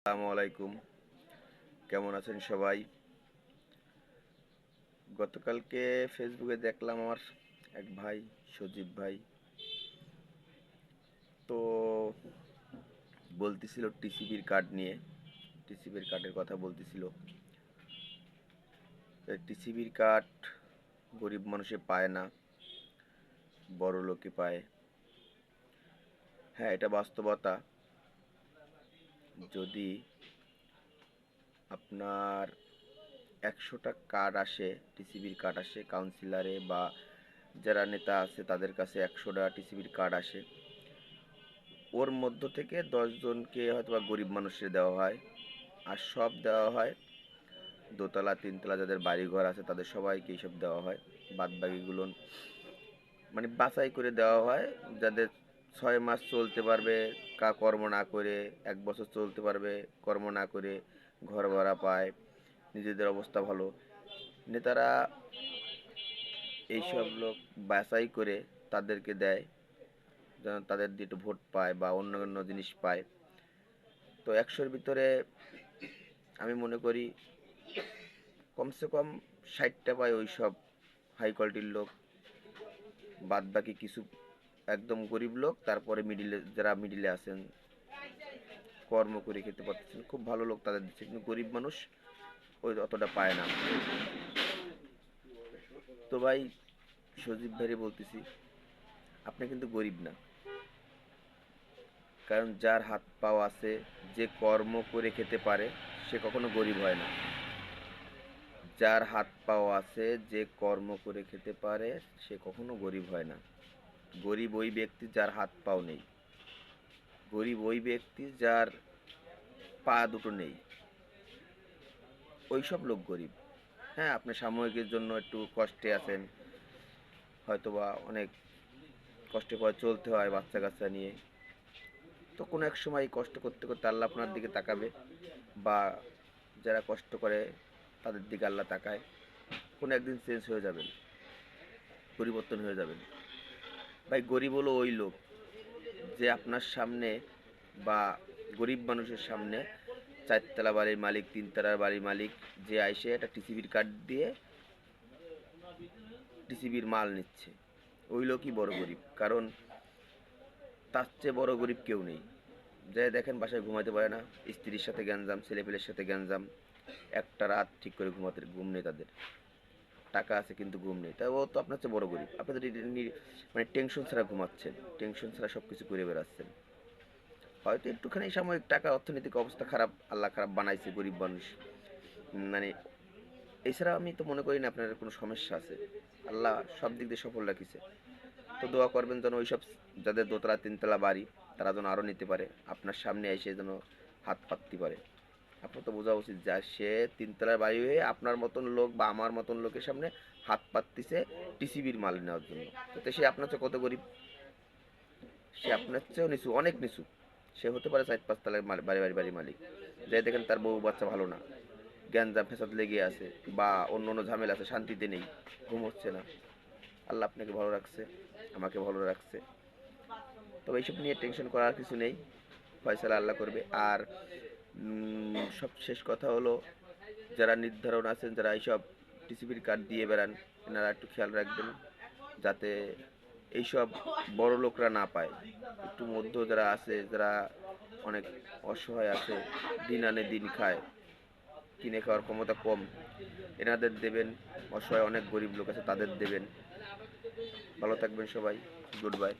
আসসালামু আলাইকুম। কেমন আছেন সবাই? গতকালকে ফেসবুকে দেখলাম আমার এক ভাই, সজীব ভাই, তো বলতেছিল টিসিবির কার্ড নিয়ে। টিসিবির কার্ডের কথা বলতেছিল। টিসিবির কার্ড গরিব মানুষে পায় না, বড় লোকে পায়। হ্যাঁ, এটা বাস্তবতা। যদি আপনার 100টা কার্ড আসে, টিসিবির কার্ড আসে কাউন্সিলরে বা যারা নেতা আছে তাদের কাছে 100টা টিসিবির কার্ড আসে, ওর মধ্য থেকে 10 জনকে হয়তো বা গরিব মানুষের দেওয়া হয়, আর সব দেওয়া হয় দোতলা তিনতলা যাদের বাড়িঘর আছে তাদের সবাইকে এইসব দেওয়া হয়। বাদ বাকিগুলো মানে বাছাই করে দেওয়া হয়, যাদের 6 মাস চলতে পারবে কর্ম না করে, 1 বছর চলতে পারবে কর্ম না করে, ঘর ভাড়া পায়, নিজেদের অবস্থা ভালো। নেতারা এইসব লোক বাছাই করে তাদেরকে দেয়, যেন তাদের দিয়ে একটু ভোট পায় বা অন্য অন্য জিনিস পায়। তো 100-র ভিতরে আমি মনে করি কমসে কম 60টা পায় ওই সব হাই কোয়ালিটির লোক। বাদ বাকি কিছু একদম গরিব লোক, তারপরে মিডিলে যারা মিডিলে আছেন, কর্ম করে খেতে পারতেছেন, খুব ভালো লোক তাদের দিচ্ছে, কিন্তু গরিব মানুষ ওই অতটা পায় না। তো ভাই, সজীব ভাইরে বলতেছি, আপনি কিন্তু গরিব না। কারণ যার হাত পাও আছে, যে কর্ম করে খেতে পারে, সে কখনো গরিব হয় না। যার হাত পাও আছে, যে কর্ম করে খেতে পারে, সে কখনো গরিব হয় না। গরিব ওই ব্যক্তি যার হাত পাও নেই। গরিব ওই ব্যক্তি যার পা দুটো নেই, ওই সব লোক গরিব। হ্যাঁ, আপনি সাময়িকের জন্য একটু কষ্টে আছেন, হয়তোবা অনেক কষ্টে পরে চলতে হয় বাচ্চা কাচ্চা নিয়ে। তো কোনো এক সময় কষ্ট করতে করতে আল্লাহ আপনার দিকে তাকাবে, বা যারা কষ্ট করে তাদের দিকে আল্লাহ তাকায়। কোনো একদিন চেঞ্জ হয়ে যাবেন, পরিবর্তন হয়ে যাবেন। ভাই, গরিব হলো ওই লোক যে আপনার সামনে বা গরিব মানুষের সামনে 4তলা বাড়ির মালিক, 3তলার বাড়ির মালিক, যে আইসে একটা টিসিবির কার্ড দিয়ে টিসিবির মাল নিচ্ছে, ওই লোকই বড় গরিব। কারণ তার চেয়ে বড় গরিব কেউ নেই। যে দেখেন বাসায় ঘুমাতে পারে না, স্ত্রীর সাথে গ্যাঞ্জাম, ছেলেপেলের সাথে গ্যাঞ্জাম, একটা রাত ঠিক করে ঘুম নেই তাদের। টাকা আছে কিন্তু ঘুম নেই, তা ও তো আপনার চেয়ে বড় গরিব। আপনি তো মানে টেনশন ছাড়া ঘুমাচ্ছেন, টেনশন ছাড়া সব কিছু করে বেড়াচ্ছেন। হয়তো একটুখানি সাময়িক টাকা, অর্থনৈতিক অবস্থা খারাপ, আল্লাহ খারাপ বানাইছে গরিব মানুষ, মানে এছাড়া আমি তো মনে করি না আপনার কোনো সমস্যা আছে। আল্লাহ সব দিক দিয়ে সফল রাখিছে। তো দোয়া করবেন যেন ওইসব যাদের দোতলা তিনতলা বাড়ি, তারা যেন আরও নিতে পারে, আপনার সামনে এসে যেন হাত পাততে পারে। আপনার তো বোঝা উচিত যে সে তিনতলার বাড়ি হয়ে আপনার মতন লোক বা আমার মতন লোকের সামনে হাত পাততিছে টিসিবির মাল নেওয়ার জন্য। তো সে আপনার চেয়ে কত গরিব, সে আপনার চেয়েও নিচু, অনেক নিচু। সে হতে পারে 4-5 তলার বাড়ি মালিক, যাই দেখেন তার বউ বাচ্চা ভালো না, গ্যাঞ্জাম ফেসাদ লেগে আছে, বা অন্য অন্য ঝামেলা আছে, শান্তিতে নেই, ঘুম হচ্ছে না। আল্লাহ আপনাকে ভালো রাখছে, আমাকে ভালো রাখছে। তবে এইসব নিয়ে টেনশন করার কিছু নেই, ফয়সালা আল্লাহ করবে। আর সব শেষ কথা হলো, যারা নির্ধারণ আছেন, যারা এইসব টিসিবির কার্ড দিয়ে বেড়ান, এনারা একটু খেয়াল রাখবেন যাতে এইসব বড় লোকরা না পায়। একটু মধ্য যারা আছে, যারা অনেক অসহায় আছে, দিন আনে দিন খায়, কিনে খাওয়ার ক্ষমতা কম, এনাদের দেবেন। অসহায় অনেক গরিব লোক আছে, তাদের দেবেন। ভালো থাকবেন সবাই। Good bye.